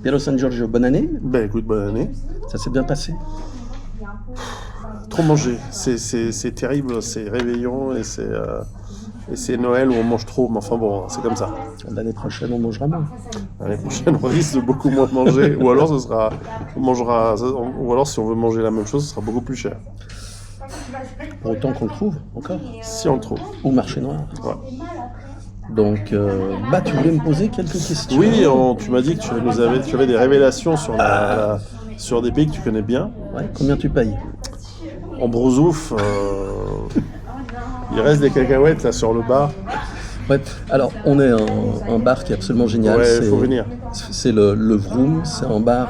Piero San Giorgio, bonne année. Ben écoute, bonne année. Ça s'est bien passé. Trop manger, c'est terrible, c'est réveillon et c'est Noël où on mange trop, mais enfin bon, c'est comme ça. L'année prochaine, on mangera moins. L'année prochaine, on risque de beaucoup moins manger, ou alors ou alors si on veut manger la même chose, ce sera beaucoup plus cher. Pour autant qu'on le trouve encore. Si on le trouve. Au marché noir. Ouais. Donc, tu voulais me poser quelques questions. Oui, tu m'as dit que tu avais des révélations sur des pays que tu connais bien. Ouais, combien tu payes? En Brousouf, il reste des cacahuètes là sur le bar. Ouais, alors on est un bar qui est absolument génial. Ouais, il faut venir. C'est le Vroom, c'est un bar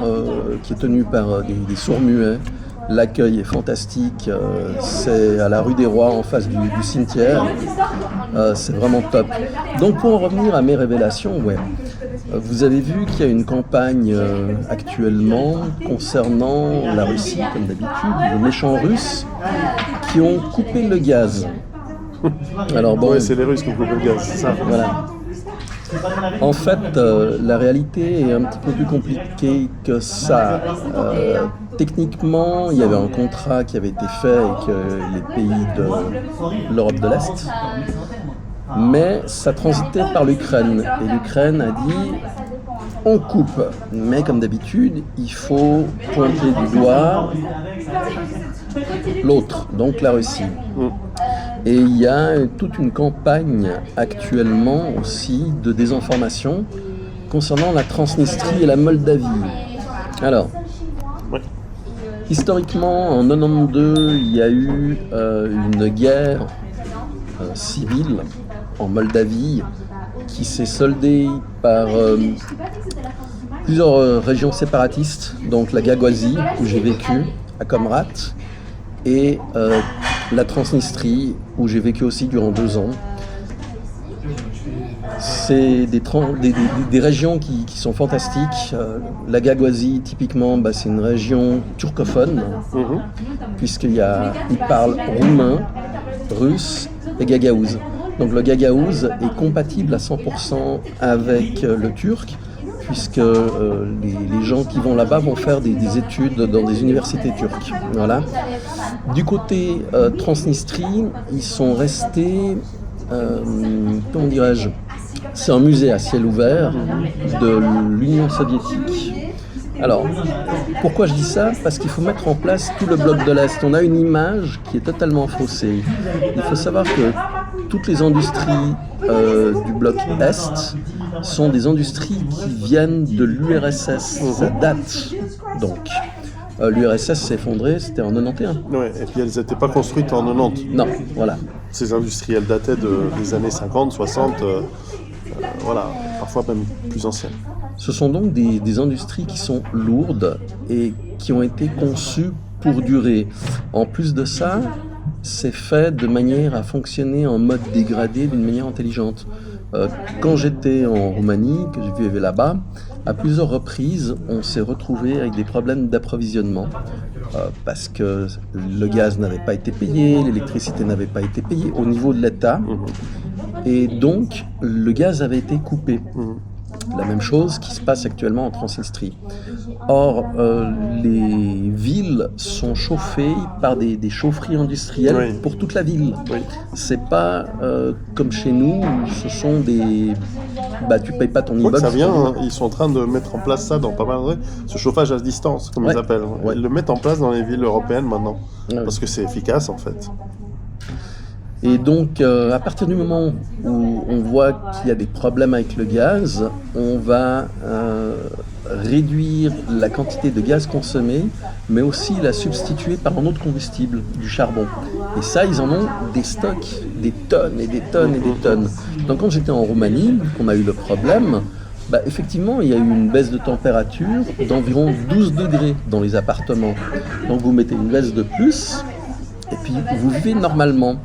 qui est tenu par des sourds-muets. L'accueil est fantastique, c'est à la rue des Rois en face du cimetière, c'est vraiment top. Donc pour en revenir à mes révélations, vous avez vu qu'il y a une campagne actuellement concernant la Russie, comme d'habitude, les méchants Russes qui ont coupé le gaz. Alors bon, ouais, c'est les Russes qui ont coupé le gaz, c'est ça. Voilà. En fait, la réalité est un petit peu plus compliquée que ça. Techniquement, il y avait un contrat qui avait été fait avec les pays de l'Europe de l'Est, mais ça transitait par l'Ukraine. Et l'Ukraine a dit on coupe, mais comme d'habitude, il faut pointer du doigt l'autre, donc la Russie. Et il y a toute une campagne actuellement aussi de désinformation concernant la Transnistrie et la Moldavie. Alors, historiquement, en 92, il y a eu une guerre civile en Moldavie qui s'est soldée par plusieurs régions séparatistes, donc la Gagaouzie, où j'ai vécu, à Comrat, et la Transnistrie, où j'ai vécu aussi durant 2 ans. C'est des régions qui sont fantastiques. La Gagaouzie, typiquement, c'est une région turcophone, puisqu'ils parlent roumain, russe et gagaouze. Donc le gagaouze est compatible à 100% avec le turc, puisque les gens qui vont là-bas vont faire des études dans des universités turques. Voilà. Du côté Transnistrie, ils sont restés, comment dirais-je, c'est un musée à ciel ouvert de l'Union soviétique. Alors, pourquoi je dis ça? Parce qu'il faut mettre en place tout le bloc de l'Est. On a une image qui est totalement faussée. Il faut savoir que toutes les industries du bloc Est sont des industries qui viennent de l'URSS. Ça date donc. L'URSS s'est effondrée, c'était en 91. Ouais, et puis elles n'étaient pas construites en 90. Non, voilà. Ces industries, elles dataient des années 50, 60, voilà, parfois même plus anciennes. Ce sont donc des industries qui sont lourdes et qui ont été conçues pour durer. En plus de ça, c'est fait de manière à fonctionner en mode dégradé d'une manière intelligente. Quand j'étais en Roumanie, que je vivais là-bas, à plusieurs reprises, on s'est retrouvé avec des problèmes d'approvisionnement parce que le gaz n'avait pas été payé, l'électricité n'avait pas été payée au niveau de l'État, et donc le gaz avait été coupé. La même chose qui se passe actuellement en Transnistrie. Or, les villes sont chauffées par des chaufferies industrielles pour toute la ville. C'est pas comme chez nous où ce sont des... tu payes pas ton immeuble. Ça vient, ils sont en train de mettre en place ça dans pas mal de... Ce chauffage à distance, comme ils appellent. Ils le mettent en place dans les villes européennes maintenant. Parce que c'est efficace en fait. Et donc, à partir du moment où on voit qu'il y a des problèmes avec le gaz, on va réduire la quantité de gaz consommé, mais aussi la substituer par un autre combustible, du charbon. Et ça, ils en ont des stocks, des tonnes et des tonnes et des tonnes. Donc quand j'étais en Roumanie, qu'on a eu le problème, effectivement, il y a eu une baisse de température d'environ 12 degrés dans les appartements. Donc vous mettez une veste de plus, et puis vous vivez normalement.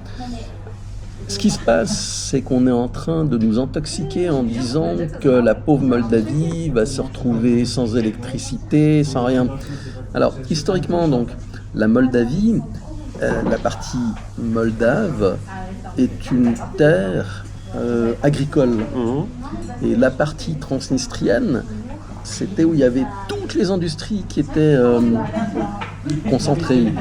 Ce qui se passe, c'est qu'on est en train de nous intoxiquer en disant que la pauvre Moldavie va se retrouver sans électricité, sans rien. Alors, historiquement, donc, la Moldavie, la partie moldave, est une terre agricole. Et la partie transnistrienne, c'était où il y avait toutes les industries qui étaient concentrées.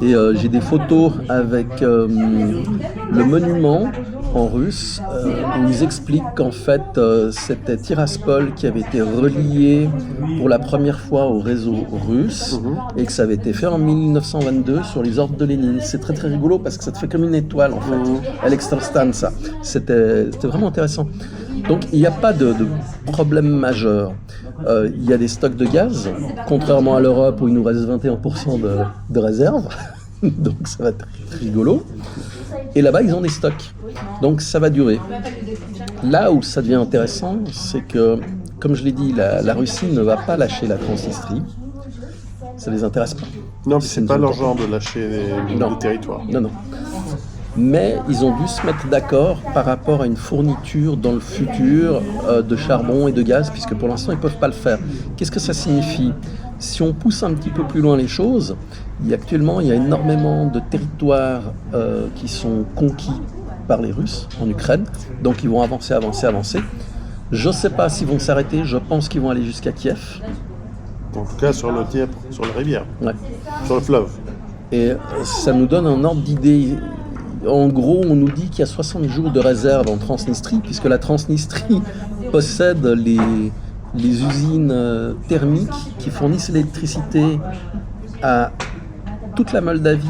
Et j'ai des photos avec le monument en russe où ils expliquent qu'en fait c'était Tiraspol qui avait été relié pour la première fois au réseau russe et que ça avait été fait en 1922 sur les ordres de Lénine. C'est très très rigolo parce que ça te fait comme une étoile en fait. Elektrostanza. C'était vraiment intéressant. Donc il n'y a pas de problème majeur. Il y a des stocks de gaz, contrairement à l'Europe où il nous reste 21% de réserve. Donc ça va être rigolo. Et là-bas, ils ont des stocks. Donc ça va durer. Là où ça devient intéressant, c'est que, comme je l'ai dit, la Russie ne va pas lâcher la Transnistrie. Ça ne les intéresse pas. Non, c'est pas leur genre de lâcher les territoires. Non. Mais ils ont dû se mettre d'accord par rapport à une fourniture dans le futur de charbon et de gaz, puisque pour l'instant, ils ne peuvent pas le faire. Qu'est-ce que ça signifie ? Si on pousse un petit peu plus loin les choses, actuellement, il y a énormément de territoires qui sont conquis par les Russes en Ukraine, donc ils vont avancer. Je ne sais pas s'ils vont s'arrêter, je pense qu'ils vont aller jusqu'à Kiev. En tout cas, sur le Dniepr, sur la rivière, sur le fleuve. Et ça nous donne un ordre d'idée. En gros, on nous dit qu'il y a 60 jours de réserve en Transnistrie, puisque la Transnistrie possède les usines thermiques qui fournissent l'électricité à toute la Moldavie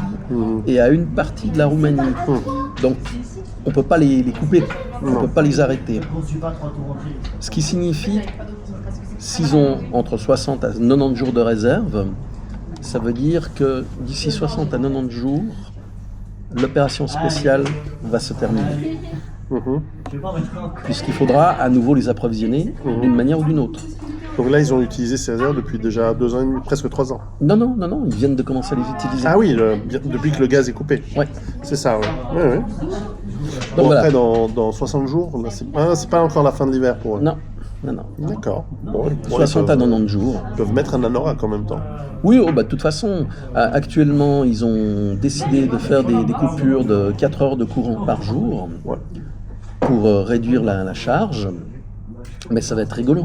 et à une partie de la Roumanie. Donc, on ne peut pas les couper, on ne peut pas les arrêter. Ce qui signifie, s'ils ont entre 60 à 90 jours de réserve, ça veut dire que d'ici 60 à 90 jours, l'opération spéciale va se terminer. Puisqu'il faudra à nouveau les approvisionner d'une manière ou d'une autre. Donc là, ils ont utilisé ces réserves depuis déjà 2 ans et demi, presque 3 ans. Non, ils viennent de commencer à les utiliser. Ah oui, depuis que le gaz est coupé. Ouais. C'est ça, oui. Ouais. Donc après, dans 60 jours, là, c'est pas encore la fin de l'hiver pour eux. Non. D'accord. 60 à 90 jours. Ils peuvent mettre un anorak en même temps. Oui, de toute façon, actuellement, ils ont décidé de faire des coupures de 4 heures de courant par jour pour réduire la charge. Mais ça va être rigolo.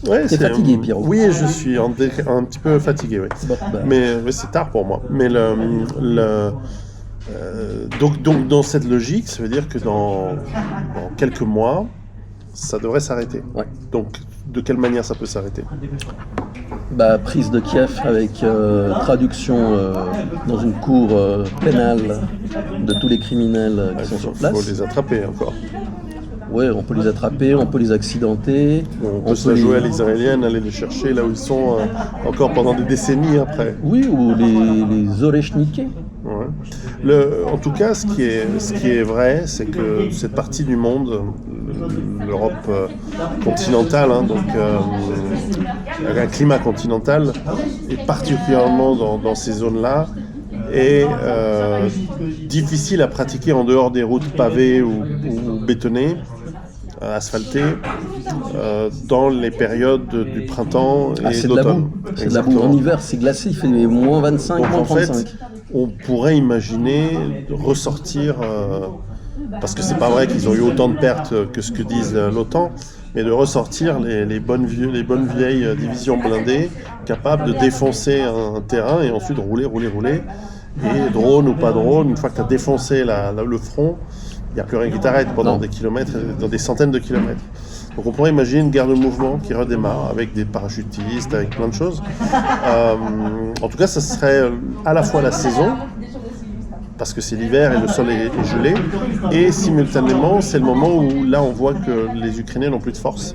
Ouais, T'es fatigué, Pierrot? Oui, je suis un petit peu fatigué, oui. Mais c'est tard pour moi. Mais donc dans cette logique, ça veut dire que dans quelques mois, ça devrait s'arrêter. Ouais. Donc, de quelle manière ça peut s'arrêter ? Prise de Kiev avec traduction dans une cour pénale de tous les criminels qui sont sur place. Il faut les attraper encore. Oui, on peut les attraper, on peut les accidenter. On peut se la jouer à l'israélienne, aller les chercher là où ils sont encore pendant des décennies après. Oui, ou les Oreshniké. Ouais. En tout cas, ce qui est vrai, c'est que cette partie du monde, l'Europe continentale, donc un climat continental, et particulièrement dans ces zones-là, est difficile à pratiquer en dehors des routes pavées ou bétonnées, asphaltées, dans les périodes du printemps et d'automne. C'est de la boue. En hiver, c'est glacé, il fait moins 25, donc, moins 35. En fait, on pourrait imaginer ressortir, parce que c'est pas vrai qu'ils ont eu autant de pertes que ce que disent l'OTAN, mais de ressortir les bonnes vieilles divisions blindées capables de défoncer un terrain et ensuite rouler. Et drone ou pas drone, une fois que tu as défoncé le front, il n'y a plus rien qui t'arrête pendant des kilomètres, dans des centaines de kilomètres. Donc on pourrait imaginer une guerre de mouvement qui redémarre avec des parachutistes, avec plein de choses. En tout cas, ça serait à la fois la saison, parce que c'est l'hiver et le sol est gelé, et simultanément, c'est le moment où là on voit que les Ukrainiens n'ont plus de force.